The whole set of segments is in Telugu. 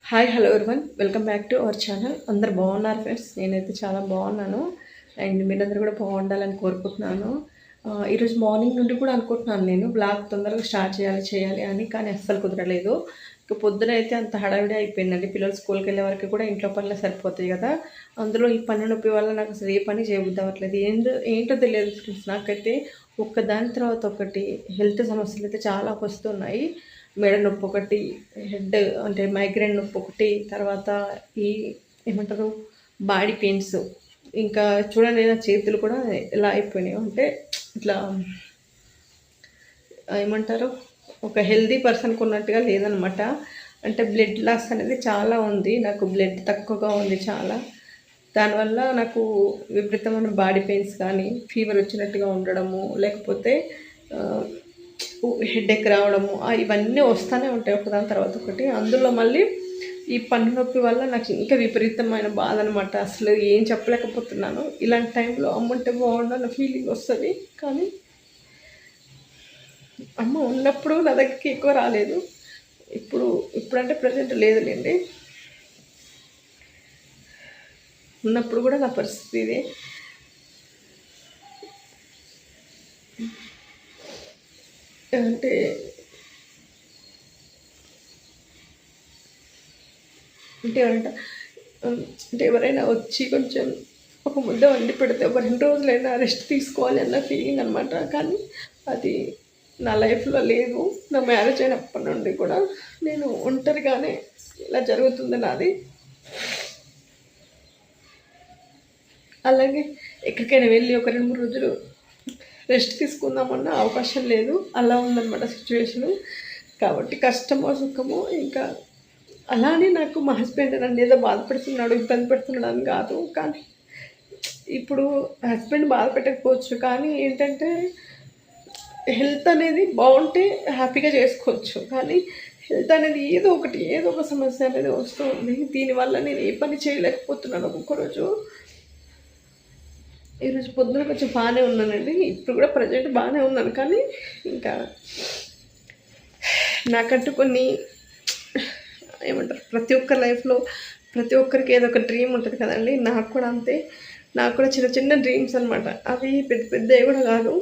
Hi hello everyone welcome back to our channel. అందరు బాగున్నారు ఫ్రెండ్స్. నేనైతే చాలా బాగున్నాను అండ్ మీరందరూ కూడా బాగుండాలని కోరుకుంటున్నాను. ఈరోజు మార్నింగ్ నుండి కూడా అనుకుంటున్నాను నేను బ్లాగ్ తొందరగా స్టార్ట్ చేయాలి అని, కానీ అస్సలు కుదరలేదు. ఇక పొద్దున అయితే అంత హడావిడి అయిపోయిందండి. పిల్లలు స్కూల్కి వెళ్ళే వరకు కూడా ఇంట్లో పనులు సరిపోతాయి కదా. అందులో ఈ పన్ను నొప్పి వల్ల నాకు అసలు ఏ పని చేయబుద్ధి అవ్వట్లేదు. ఏంటో తెలియదు ఫ్రెండ్స్. నాకైతే ఒక్కదాని తర్వాత ఒకటి హెల్త్ సమస్యలు అయితే చాలా వస్తున్నాయి. మెడ నొప్పి ఒకటి, హెడ్ అంటే మైగ్రేన్ నొప్పి ఒకటి, తర్వాత ఈ ఏమంటారు బాడీ పెయిన్స్, ఇంకా చూడండి నా చేతులు కూడా ఎలా అయిపోయినాయి అంటే ఇట్లా ఏమంటారు ఒక హెల్దీ పర్సన్కి ఉన్నట్టుగా లేదనమాట. అంటే బ్లడ్ లాస్ అనేది చాలా ఉంది, నాకు బ్లడ్ తక్కువగా ఉంది చాలా. దానివల్ల నాకు విపరీతమైన బాడీ పెయిన్స్ కానీ, ఫీవర్ వచ్చినట్టుగా ఉండడము, లేకపోతే హెడేక్ రావడము, ఇవన్నీ వస్తూనే ఉంటాయి ఒకదాని తర్వాత ఒకటి. అందులో మళ్ళీ ఈ పన్ను నొప్పి వల్ల నాకు ఇంకా విపరీతమైన బాధ అనమాట. అసలు ఏం చెప్పలేకపోతున్నాను. ఇలాంటి టైంలో అమ్మ ఉంటే బాగుండన్న ఫీలింగ్ వస్తుంది, కానీ అమ్మ ఉన్నప్పుడు నా దగ్గరికి ఎక్కువ రాలేదు. ఇప్పుడంటే ప్రజెంట్ లేదులేండి. ఉన్నప్పుడు కూడా నా పరిస్థితి ఇదే. అంటే అంటే ఎవరైనా వచ్చి కొంచెం ఒక ముద్ద వండి పెడితే ఒక 2 రోజులైనా రెస్ట్ తీసుకోవాలి అన్న ఫీలింగ్ అనమాట. కానీ అది నా లైఫ్లో లేదు. నా మ్యారేజ్ అయినప్పటి నుండి కూడా నేను ఒంటరిగానే ఇలా జరుగుతుంది నాది. అలాగే ఎక్కడికైనా వెళ్ళి ఒక 2-3 రోజులు రెస్ట్ తీసుకుందామన్న అవకాశం లేదు. అలా ఉందన్నమాట సిచ్యువేషను. కాబట్టి కష్టమో సుఖమో ఇంకా అలానే నాకు మా హస్బెండ్ నన్ను ఏదో బాధపడుతున్నాడు, ఇబ్బంది పెడుతున్నాడు అని కాదు. కానీ ఇప్పుడు హస్బెండ్ బాధ పెట్టకపోవచ్చు, కానీ ఏంటంటే హెల్త్ అనేది బాగుంటే హ్యాపీగా చేసుకోవచ్చు. కానీ హెల్త్ అనేది ఏదో ఒక సమస్య అనేది వస్తుంది. దీనివల్ల నేను ఏ పని చేయలేకపోతున్నాను. ఒక్కొక్కరోజు ఈరోజు పొద్దున కొంచెం బాగానే ఉన్నానండి. ఇప్పుడు కూడా ప్రజెంట్ బాగానే ఉన్నాను. కానీ ఇంకా నాకంటూ కొన్ని ఏమంటారు, ప్రతి ఒక్కరి లైఫ్లో ప్రతి ఒక్కరికి ఏదో ఒక డ్రీమ్ ఉంటుంది కదండి. నాకు కూడా అంతే. నాకు కూడా చిన్న చిన్న డ్రీమ్స్ అనమాట. అవి పెద్ద పెద్దవి కూడా కాదు.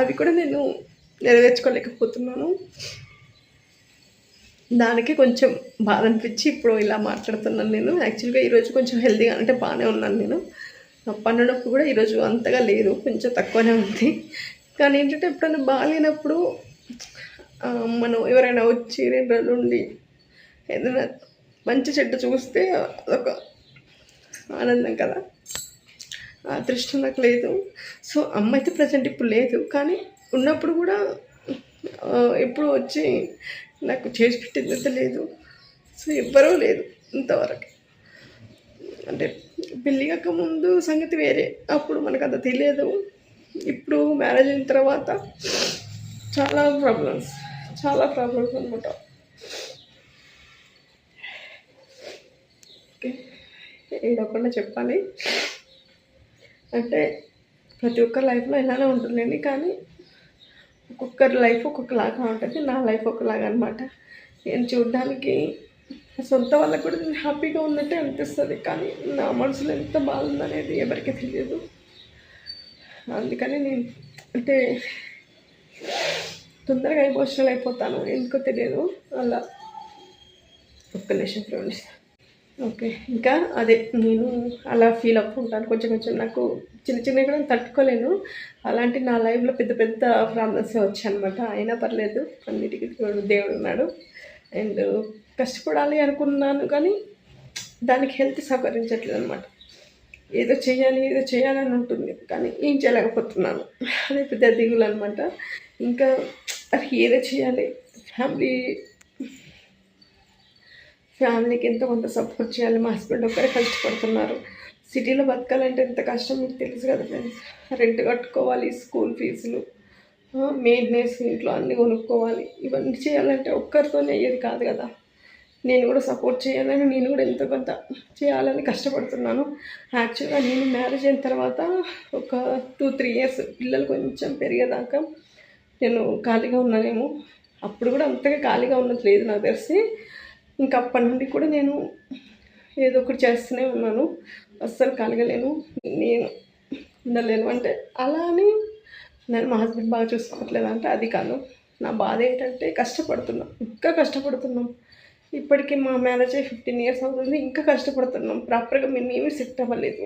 అవి కూడా నేను నెరవేర్చుకోలేకపోతున్నాను. దానికి కొంచెం బాధ అనిపించి ఇప్పుడు ఇలా మాట్లాడుతున్నాను నేను. యాక్చువల్గా ఈరోజు కొంచెం హెల్తీగా అంటే బాగానే ఉన్నాను నేను. పన్ను నొప్పి కూడా ఈరోజు అంతగా లేదు, కొంచెం తక్కువనే ఉంది. కానీ ఏంటంటే ఎప్పుడైనా బాగాలేనప్పుడు మనం ఎవరైనా వచ్చి 2 రోజులు ఉండి ఏదైనా మంచి చెడ్డ చూస్తే అదొక ఆనందం కదా. ఆ అదృష్టం నాకు లేదు. సో అమ్మ అయితే ప్రజెంట్ ఇప్పుడు లేదు, కానీ ఉన్నప్పుడు కూడా ఎప్పుడు వచ్చి నాకు చేసి పెట్టిందైతే లేదు. సో ఎవ్వరూ లేదు ఇంతవరకు. అంటే పెళ్ళి కాక ముందు సంగతి వేరే, అప్పుడు మనకు అంత తెలియదు. ఇప్పుడు మ్యారేజ్ అయిన తర్వాత చాలా ప్రాబ్లమ్స్ అనమాట. ఓకే, ఏడవకుండా చెప్పాలి. అంటే ప్రతి ఒక్కరి లైఫ్లో ఇలానే ఉంటుందండి, కానీ ఒక్కొక్కరి లైఫ్ ఒక్కొక్కలాగా ఉంటుంది. నా లైఫ్ ఒకలాగా అనమాట. నేను చూడడానికి సొంత వాళ్ళకు కూడా నేను హ్యాపీగా ఉన్నట్టే అనిపిస్తుంది, కానీ నా మనసులో ఎంత బాధ ఉందనేది ఎవరికి తెలియదు. అందుకని నేను అంటే తొందరగా ఎమోషనల్ అయిపోతాను, ఎందుకో తెలియదు అలా. ఒక్క నిమిషం ఫ్రెండ్స్. ఓకే, ఇంకా అదే నేను అలా ఫీల్ అవుతుంటాను కొంచెం. నాకు చిన్నవి కూడా తట్టుకోలేను. అలాంటి నా లైఫ్లో పెద్ద పెద్ద ప్రాబ్లమ్సే వచ్చాయన్నమాట. అయినా పర్లేదు, అన్నిటికీ దేవుడు ఉన్నాడు. అండ్ కష్టపడాలి అనుకున్నాను, కానీ దానికి హెల్త్ సహకరించట్లేదు అనమాట. ఏదో చేయాలని ఉంటుంది, కానీ ఏం చేయలేకపోతున్నాను. అదే పెద్ద దిగులు అనమాట. ఇంకా అది ఏదో చేయాలి. ఫ్యామిలీకి ఎంతో కొంత సపోర్ట్ చేయాలి. మా హస్బెండ్ ఒక్కరే కష్టపడుతున్నారు. సిటీలో బతకాలంటే ఎంత కష్టం మీకు తెలుసు కదా ఫ్రెండ్స్. రెంట్ కట్టుకోవాలి, స్కూల్ ఫీజులు, మెయింటెనెన్స్, ఇంట్లో అన్నీ కొనుక్కోవాలి. ఇవన్నీ చేయాలంటే ఒక్కరితోనే అయ్యేది కాదు కదా. నేను కూడా సపోర్ట్ చేయాలని, నేను కూడా ఎంతో కొంత చేయాలని కష్టపడుతున్నాను. యాక్చువల్గా నేను మ్యారేజ్ అయిన తర్వాత ఒక 2-3 ఇయర్స్ పిల్లలు కొంచెం పెరిగేదాకా నేను ఖాళీగా ఉన్నానేమో. అప్పుడు కూడా అంతగా ఖాళీగా ఉన్నది లేదు నాకు తెలిసి. ఇంకా అప్పటి నుండి కూడా నేను ఏదో ఒకటి చేస్తూనే ఉన్నాను. అస్సలు కలగలేను, నేను ఉండలేను. అంటే అలా అని నేను మా హస్బెండ్ బాగా చూసుకోవట్లేదు అంటే అది కాదు. నా బాధ ఏంటంటే కష్టపడుతున్నాం, ఇంకా కష్టపడుతున్నాం. ఇప్పటికీ మా మ్యారేజ్ అయ్యి 15 ఇయర్స్ అవుతుంది, ఇంకా కష్టపడుతున్నాం. ప్రాపర్గా మేమేమి సెట్ అవ్వలేదు.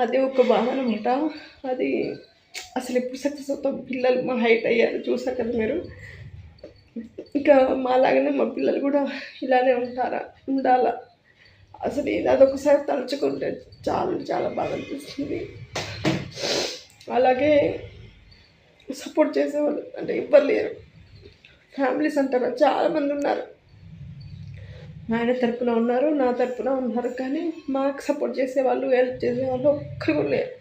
అదే ఒక బాధ అనమాట. అది అసలు ఎప్పుడు సక్సెస్ అవుతాం. పిల్లలు మా హైట్ అయ్యారు, చూసారు కదా మీరు. ఇంకా మాలాగానే మా పిల్లలు కూడా ఇలానే ఉండాలా. అసలు అదొకసారి తలుచుకుంటే చాలా చాలా బాధ అనిపిస్తుంది. అలాగే సపోర్ట్ చేసేవాళ్ళు అంటే ఎవ్వరు లేరు. ఫ్యామిలీస్ అంటారా చాలామంది ఉన్నారు. ఆయన తరపున ఉన్నారు, నా తరపున ఉన్నారు, కానీ మాకు సపోర్ట్ చేసేవాళ్ళు, హెల్ప్ చేసేవాళ్ళు ఒక్కరు కూడా లేరు.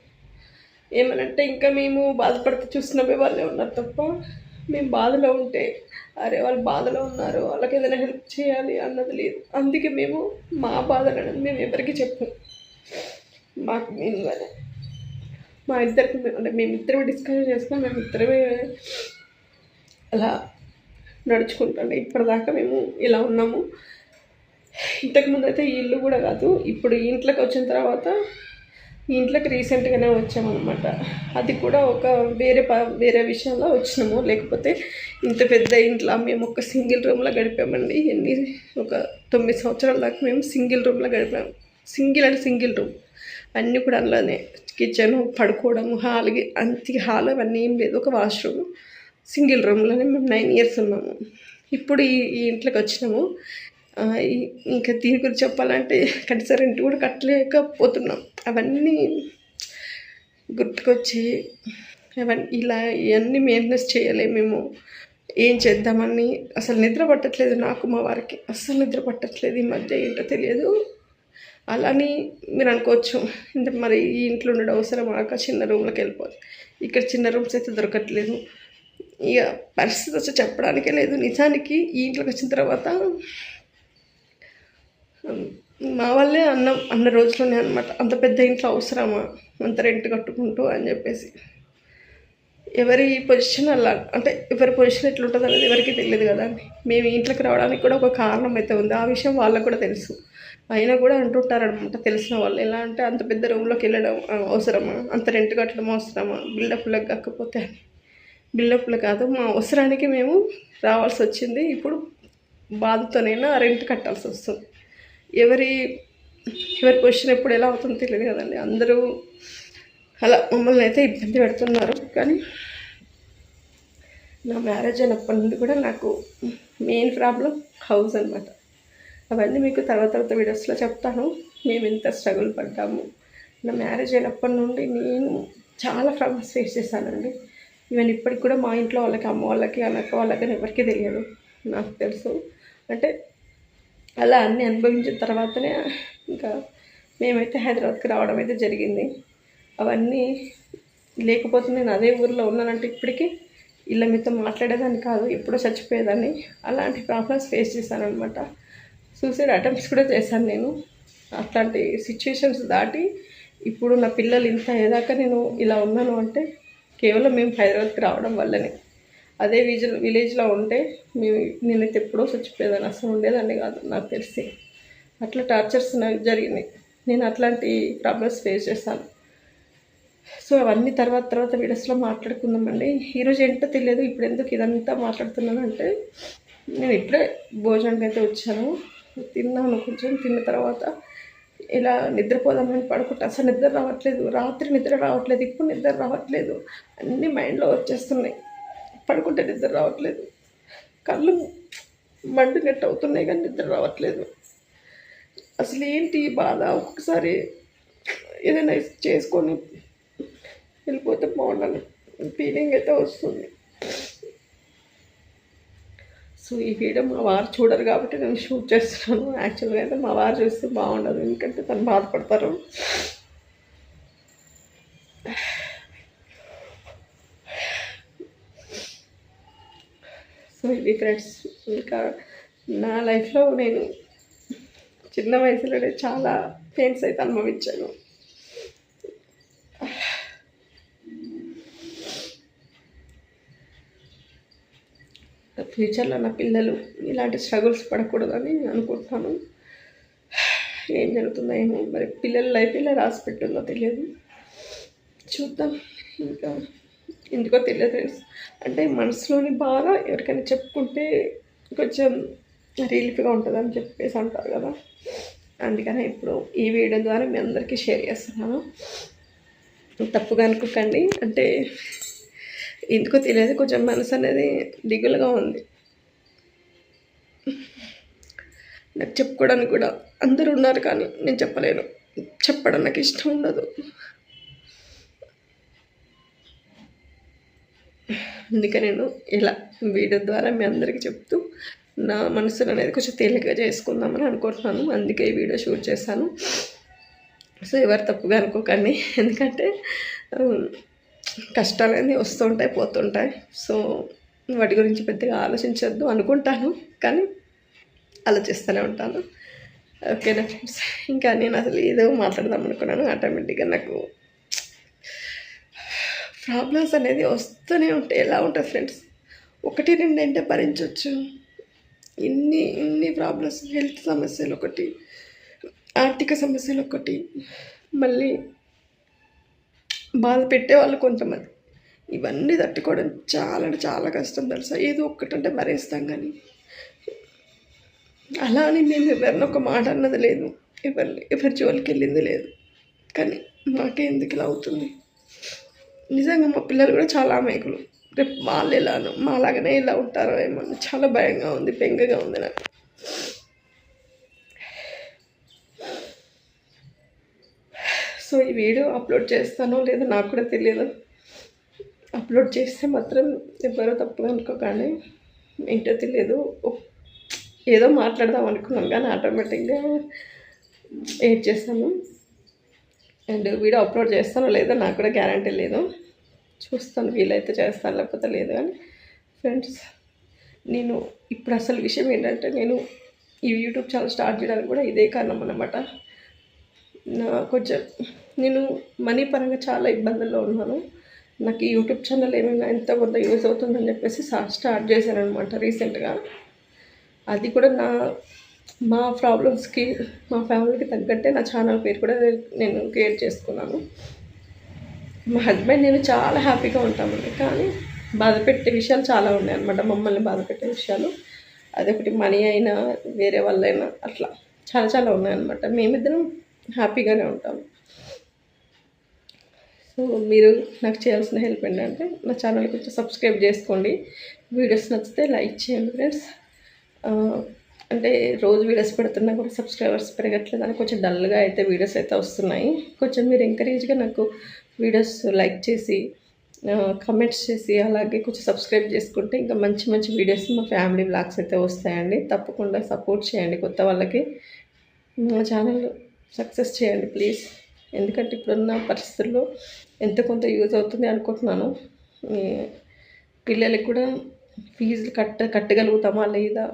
ఏమనంటే ఇంకా మేము బాధపడితే చూసినవే వాళ్ళే ఉన్నారు తప్ప, మేము బాధలో ఉంటే అరే వాళ్ళు బాధలో ఉన్నారు, వాళ్ళకి ఏదైనా హెల్ప్ చేయాలి అన్నది లేదు. అందుకే మేము మా బాధలు అనేది మేము ఎవరికి చెప్పాం. మాకు మేముగానే మా ఇద్దరికి అంటే మేమిద్దరమే డిస్కస్ చేసుకొని మేమిద్దరమే అలా నడుచుకుంటాం. ఇప్పటిదాకా మేము ఇలా ఉన్నాము. ఇంతకుముందు అయితే ఈ ఇల్లు కూడా కాదు, ఇప్పుడు ఈ ఇంట్లోకి వచ్చిన తర్వాత ఈ ఇంట్లోకి రీసెంట్గానే వచ్చామన్నమాట. అది కూడా ఒక వేరే విషయంలో వచ్చినాము. లేకపోతే ఇంత పెద్ద ఇంట్లో మేము ఒక సింగిల్ రూమ్లో గడిపామండి. ఒక 9 సంవత్సరాల దాకా మేము సింగిల్ రూమ్లో గడిపాము. సింగిల్ రూమ్ అన్నీ కూడా అందులోనే. కిచెన్, పడుకోవడం, హాల్ అవన్నీ ఏం లేదు. ఒక వాష్రూమ్, సింగిల్ రూమ్లోనే మేము 9 ఇయర్స్ ఉన్నాము. ఇప్పుడు ఈ ఇంట్లోకి వచ్చినాము. ఇంకా దీని గురించి చెప్పాలంటే కనీసం రెంట్ కూడా కట్టలేకపోతున్నాం. అవన్నీ గుర్తుకొచ్చి ఇవన్నీ మెయింటెనెన్స్ చేయలేము మేము. ఏం చేద్దామని అసలు నిద్ర పట్టట్లేదు నాకు, మా వారికి అస్సలు నిద్ర పట్టట్లేదు. ఈ మధ్య ఏంటో తెలియదు. అలాని మీరు అనుకోవచ్చు, ఇంత మరి ఈ ఇంట్లో ఉండడం అవసరం, చిన్న రూమ్లోకి వెళ్ళిపోదు. ఇక్కడ చిన్న రూమ్స్ అయితే దొరకట్లేదు. ఇక పరిస్థితి వచ్చి చెప్పడానికే లేదు. నిజానికి ఈ ఇంట్లోకి వచ్చిన తర్వాత మా వాళ్ళే అన్న రోజులోనే అనమాట, అంత పెద్ద ఇంట్లో అవసరమా, అంత రెంట్ కట్టుకుంటూ అని చెప్పేసి. ఎవరి పొజిషన్ అలా, అంటే ఎవరి పొజిషన్ ఎట్లుంటుంది అనేది ఎవరికి తెలియదు కదా. మేము ఇంట్లోకి రావడానికి కూడా ఒక కారణం అయితే ఉంది. ఆ విషయం వాళ్ళకు కూడా తెలుసు. అయినా కూడా అంటుంటారనమాట తెలిసిన వాళ్ళు. ఎలా అంటే అంత పెద్ద రూమ్లోకి వెళ్ళడం అవసరమా, అంత రెంట్ కట్టడం అవసరమా, బిల్డప్లకు కాకపోతే అని. బిల్డప్లు కాదు, మా అవసరానికి మేము రావాల్సి వచ్చింది. ఇప్పుడు బాధతోనైనా రెంట్ కట్టాల్సి వస్తుంది. ఎవరి పొజిషన్ ఎప్పుడు ఎలా అవుతుందో తెలియదు కదండి. అందరూ అలా మమ్మల్ని అయితే ఇబ్బంది పెడుతున్నారు. కానీ నా మ్యారేజ్ అయినప్పటి నుండి కూడా నాకు మెయిన్ ప్రాబ్లం హౌస్ అనమాట. అవన్నీ మీకు తర్వాత వీడియోస్లో చెప్తాను. మేము ఎంత స్ట్రగుల్ పడ్డాము. నా మ్యారేజ్ అయినప్పటి నుండి నేను చాలా ప్రాబ్లమ్స్ ఫేస్ చేశానండి. ఈవెన్ ఇప్పటికి కూడా మా ఇంట్లో వాళ్ళకి, అమ్మ వాళ్ళకి, అన్నక్క వాళ్ళకి ఎవరికీ తెలియదు, నాకు తెలుసు. అంటే అలా అన్నీ అనుభవించిన తర్వాతనే ఇంకా మేమైతే హైదరాబాద్కి రావడం అయితే జరిగింది. అవన్నీ లేకపోతే నేను అదే ఊరిలో ఉన్నానంటే ఇప్పటికీ ఇలా మీతో మాట్లాడేదాన్ని కాదు, ఎప్పుడో చచ్చిపోయేదాన్ని. అలాంటి ప్రాబ్లమ్స్ ఫేస్ చేశానమాట. సూసైడ్ అటెంప్ట్స్ కూడా చేశాను నేను. అట్లాంటి సిచ్యువేషన్స్ దాటి ఇప్పుడు నా పిల్లలు ఇంత అయ్యేదాకా నేను ఇలా ఉన్నాను అంటే కేవలం మేము హైదరాబాద్కి రావడం వల్లనే. అదే విలేజ్లో ఉంటే నేనైతే ఎప్పుడో చచ్చిపోయేదాన్ని, అసలు ఉండేదాన్ని కాదు నాకు తెలిసి. అట్లా టార్చర్స్ నాకు జరిగినాయి. నేను అట్లాంటి ప్రాబ్లమ్స్ ఫేస్ చేశాను. సో అవన్నీ తర్వాత వీడియోస్లో మాట్లాడుకుందామండి. ఈరోజు ఏంటో తెలియదు, ఇప్పుడు ఎందుకు ఇదంతా మాట్లాడుతున్నాను అంటే, నేను ఇప్పుడే భోజనానికి అయితే వచ్చాను, తిన్నాను. కొంచెం తిన్న తర్వాత ఇలా నిద్రపోదామని పడుకుంటే అసలు నిద్ర రావట్లేదు. రాత్రి నిద్ర రావట్లేదు, ఇప్పుడు నిద్ర రావట్లేదు. అన్నీ మైండ్లో వచ్చేస్తున్నాయి. పడుకుంటే నిద్ర రావట్లేదు, కళ్ళు మండినట్టు అవుతున్నాయి కానీ నిద్ర రావట్లేదు. అసలు ఏంటి బాధ? ఒక్కొక్కసారి ఏదైనా చేసుకొని వెళ్ళిపోతే బాగుండాలి ఫీలింగ్ అయితే వస్తుంది. సో ఈ వీడియో మా వారు చూడరు కాబట్టి నేను షూట్ చేస్తున్నాను. యాక్చువల్గా అయితే మా వారు చూస్తే బాగుండదు, ఎందుకంటే తను బాధపడతారు. సో ఇది ఫ్రెండ్స్, ఇంకా నా లైఫ్లో నేను చిన్న వయసులోనే చాలా పెయిన్స్ అయితే అనుభవించాను. ఫ్యూచర్లో నా పిల్లలు ఇలాంటి స్ట్రగుల్స్ పడకూడదని నేను అనుకుంటున్నాను. ఏం జరుగుతుందో ఏమో, మరి పిల్లల లైఫ్ ఇలా రాసి పెట్టిందో తెలియదు, చూద్దాం. ఇంకా ఎందుకో తెలియదు ఫ్రెండ్స్, అంటే మనసులోని బాధ ఎవరికైనా చెప్పుకుంటే కొంచెం రిలీఫ్గా ఉంటుందని చెప్పేసి అంటారు కదా, అందుకని ఇప్పుడు ఈ వీడియో ద్వారా మీ అందరికీ షేర్ చేస్తున్నాను. తప్పుగా అనుకోకండి, అంటే ఎందుకో తెలియదు కొంచెం మనసు అనేది దిగులుగా ఉంది. నాకు చెప్పుకోవడానికి కూడా అందరూ ఉన్నారు, కానీ నేను చెప్పలేను, చెప్పడం నాకు ఇష్టం ఉండదు. అందుకే నేను ఇలా వీడియో ద్వారా మీ అందరికీ చెప్తూ నా మనసును అనేది కొంచెం తేలికగా చేసుకుందామని అనుకుంటున్నాను. అందుకే ఈ వీడియో షూట్ చేశాను. సో ఎవరు తప్పుగా అనుకోకండి, ఎందుకంటే కష్టాలు అనేది వస్తుంటాయి పోతుంటాయి. సో వాటి గురించి పెద్దగా ఆలోచించొద్దు అనుకుంటాను, కానీ ఆలోచిస్తూనే ఉంటాను. ఓకేనా ఫ్రెండ్స్, ఇంకా నేను అసలు ఏదో మాట్లాడదాం అనుకున్నాను, ఆటోమేటిక్గా నాకు ప్రాబ్లమ్స్ అనేది వస్తూనే ఉంటాయి. ఎలా ఉంటుంది ఫ్రెండ్స్, 1-2 అంటే భరించవచ్చు, ఇన్ని ప్రాబ్లమ్స్, హెల్త్ సమస్యలు ఒకటి, ఆర్థిక సమస్యలు ఒకటి, మళ్ళీ బాధ పెట్టేవాళ్ళు కొంతమంది, ఇవన్నీ తట్టుకోవడం చాలా అంటే చాలా కష్టం తెలుసా. ఏదో ఒక్కటంటే భరిస్తాం, కానీ అలా అని మేము ఎవరిని ఒక మాట అన్నది లేదు, ఎవరి జోలికి వెళ్ళింది లేదు, కానీ మాకే ఎందుకు ఇలా అవుతుంది. నిజంగా మా పిల్లలు కూడా చాలా అమాయకులు, రేపు వాళ్ళు ఎలానో మాలాగానే ఇలా ఉంటారో ఏమో చాలా భయంగా ఉంది, బెంగగా ఉంది నాకు. సో ఈ వీడియో అప్లోడ్ చేస్తానో లేదో నాకు కూడా తెలియదు. అప్లోడ్ చేస్తే మాత్రం ఎవరో తప్పుగా అనుకోకండి, ఏంటో తెలియదు, ఏదో మాట్లాడదాం అనుకున్నాను కానీ ఆటోమేటిక్గా ఏడ్ చేస్తాను. అండ్ వీడియో అప్లోడ్ చేస్తానో లేదో నాకు కూడా గ్యారంటీ లేదు, చూస్తాను, వీలైతే చేస్తాను లేకపోతే లేదు. కానీ ఫ్రెండ్స్, నేను ఇప్పుడు అసలు విషయం ఏంటంటే, నేను ఈ యూట్యూబ్ ఛానల్ స్టార్ట్ చేయడానికి కూడా ఇదే కారణం అన్నమాట. కొంచెం నేను మనీ పరంగా చాలా ఇబ్బందుల్లో ఉన్నాను. నాకు ఈ యూట్యూబ్ ఛానల్ ఏమైనా ఎంత కొంత యూజ్ అవుతుందని చెప్పేసి స్టార్ట్ చేశాను అనమాట రీసెంట్గా. అది కూడా మా ప్రాబ్లమ్స్కి, మా ఫ్యామిలీకి తగ్గట్టే నా ఛానల్ పేరు కూడా నేను క్రియేట్ చేసుకున్నాను. మా హస్బెండ్ నేను చాలా హ్యాపీగా ఉంటామండి, కానీ బాధపెట్టే విషయాలు చాలా ఉన్నాయి అనమాట, మమ్మల్ని బాధపెట్టే విషయాలు. అదొకటి మనీ అయినా వేరే వాళ్ళైనా అట్లా చాలా చాలా ఉన్నాయన్నమాట. మేమిద్దరం హ్యాపీగానే ఉంటాము. సో మీరు నాకు చేయాల్సిన హెల్ప్ ఏంటంటే, నా ఛానల్ కొంచెం సబ్స్క్రైబ్ చేసుకోండి, వీడియోస్ నచ్చితే లైక్ చేయండి ఫ్రెండ్స్. అంటే రోజు వీడియోస్ పెడుతున్నా కూడా సబ్స్క్రైబర్స్ పెరగట్లేదు అని కొంచెం డల్గా అయితే వీడియోస్ అయితే వస్తున్నాయి. కొంచెం మీరు ఎంకరేజ్గా నాకు వీడియోస్ లైక్ చేసి కమెంట్స్ చేసి అలాగే కొంచెం సబ్స్క్రైబ్ చేసుకుంటే ఇంకా మంచి మంచి వీడియోస్ మా ఫ్యామిలీ వ్లాగ్స్ అయితే వస్తాయండి. తప్పకుండా సపోర్ట్ చేయండి కొత్త వాళ్ళకి, మా ఛానల్ సక్సెస్ చేయండి ప్లీజ్. ఎందుకంటే ఇప్పుడున్న పరిస్థితుల్లో ఎంత కొంత యూజ్ అవుతుంది అనుకుంటున్నాను. పిల్లలకి కూడా ఫీజులు కట్టగలుగుతామా లేదా,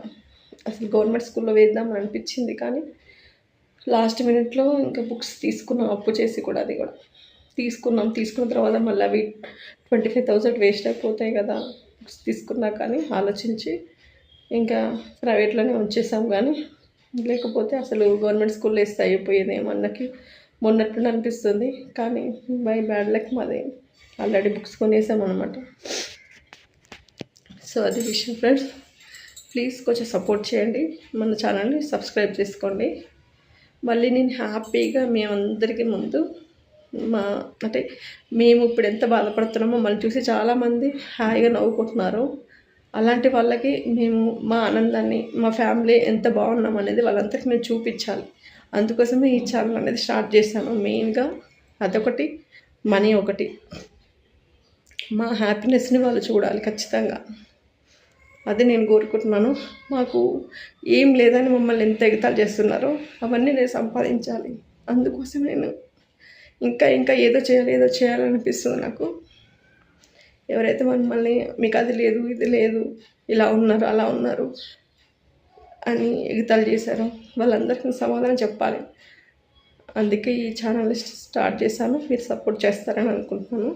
అసలు గవర్నమెంట్ స్కూల్లో వేద్దామని అనిపించింది, కానీ లాస్ట్ మినిట్లో ఇంకా బుక్స్ తీసుకున్నాం అప్పు చేసి కూడా, అది కూడా తీసుకున్న తర్వాత మళ్ళీ అవి 25,000 వేస్ట్ అయిపోతాయి కదా బుక్స్ తీసుకున్నా, కానీ ఆలోచించి ఇంకా ప్రైవేట్లోనే ఉంచేసాం. కానీ లేకపోతే అసలు గవర్నమెంట్ స్కూల్లో వేస్తే అయిపోయేదేమో అన్నకి మొన్నట్టు అనిపిస్తుంది, కానీ బై బ్యాడ్ లక్ మాది ఆల్రెడీ బుక్స్ కొనేసామన్నమాట. సో అది విషయం ఫ్రెండ్స్, ప్లీజ్ కొంచెం సపోర్ట్ చేయండి, మన ఛానల్ని సబ్స్క్రైబ్ చేసుకోండి. మళ్ళీ నేను హ్యాపీగా మేమందరికీ ముందు అంటే మేము ఇప్పుడు ఎంత బాధపడుతున్నామో మళ్ళీ చూసి చాలామంది హాయిగా నవ్వుకుంటున్నారు. అలాంటి వాళ్ళకి మేము మా ఆనందాన్ని, మా ఫ్యామిలీ ఎంత బాగున్నాం అనేది వాళ్ళందరికీ మేము చూపించాలి. అందుకోసమే ఈ ఛానల్ అనేది స్టార్ట్ చేశాను. మెయిన్గా అదొకటి, మనీ ఒకటి, మా హ్యాపీనెస్ని వాళ్ళు చూడాలి ఖచ్చితంగా, అది నేను కోరుకుంటున్నాను. మాకు ఏం లేదని మమ్మల్ని ఎంత ఎగతాళి చేస్తున్నారో అవన్నీ నేను సంపాదించాలి. అందుకోసం నేను ఇంకా ఏదో చేయాలనిపిస్తుంది నాకు. ఎవరైతే మమ్మల్ని మీకు అది లేదు ఇది లేదు ఇలా ఉన్నారు అలా ఉన్నారు అని ఎగతాళి చేశారో వాళ్ళందరికీ సమాధానం చెప్పాలి. అందుకే ఈ ఛానల్ స్టార్ట్ చేశాను, మీరు సపోర్ట్ చేస్తారని అనుకుంటున్నాను.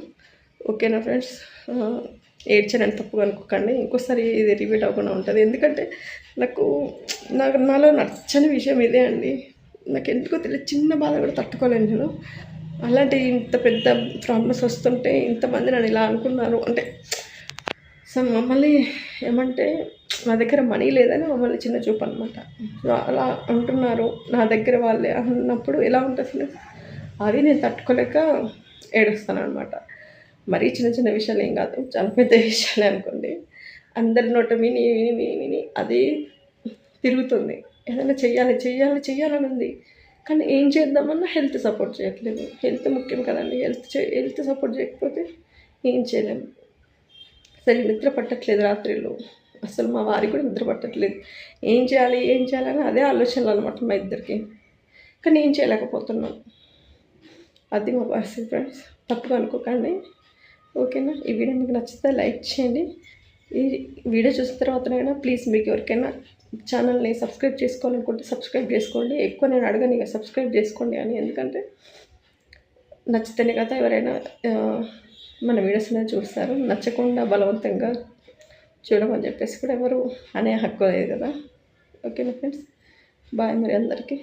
ఓకేనా ఫ్రెండ్స్, ఏడ్చానని తప్పుగా అనుకోకండి. ఇంకోసారి ఇది రిపీట్ అవ్వకుండా ఉంటుంది. ఎందుకంటే నాలో నచ్చని విషయం ఇదే అండి. నాకు ఎందుకో తెలియదు, చిన్న బాధ కూడా తట్టుకోలేను నేను. అలాంటి ఇంత పెద్ద ప్రాబ్లమ్స్ వస్తుంటే ఇంతమంది నన్ను ఇలా అనుకున్నారు అంటే మమ్మల్ని ఏమంటే నా దగ్గర మనీ లేదని మమ్మల్ని చిన్న చూపు అనమాట. అలా అంటున్నారు నా దగ్గర వాళ్ళే అన్నప్పుడు ఎలా ఉంటుంది? అది నేను తట్టుకోలేక ఏడుస్తాను అనమాట. మరీ చిన్న చిన్న విషయాలు ఏం కాదు, చాలా పెద్ద విషయాలే అనుకోండి. అందరి నోట విని విని విని విని అది తిరుగుతుంది. ఏదైనా చెయ్యాలని ఉంది, కానీ ఏం చేద్దామన్నా హెల్త్ సపోర్ట్ చేయట్లేదు. హెల్త్ ముఖ్యం కదండి. హెల్త్ సపోర్ట్ చేయకపోతే ఏం చేయలేము. సరే నిద్ర పట్టట్లేదు రాత్రిలో, అసలు మా వారికి కూడా నిద్ర పట్టట్లేదు. ఏం చేయాలని అదే ఆలోచనలు అనమాట మా ఇద్దరికి. కానీ ఏం చేయలేకపోతున్నాం. అది మా పరిస్థితి ఫ్రెండ్స్, తప్పుగా అనుకోకండి, ఓకేనా? ఈ వీడియో మీకు నచ్చితే లైక్ చేయండి. ఈ వీడియో చూసిన తర్వాతనైనా ప్లీజ్ మీకు ఎవరికైనా ఛానల్ని సబ్స్క్రైబ్ చేసుకోవాలనుకుంటే సబ్స్క్రైబ్ చేసుకోండి. ఎక్కువ నేను అడగను ఇక సబ్స్క్రైబ్ చేసుకోండి అని, ఎందుకంటే నచ్చితేనే కదా ఎవరైనా మన వీడియోస్ అనేది చూస్తారు. నచ్చకుండా బలవంతంగా చూడమని చెప్పేసి కూడా ఎవరు అనే హక్కు లేదు కదా. ఓకేనా ఫ్రెండ్స్, బాయ్ మరి అందరికీ.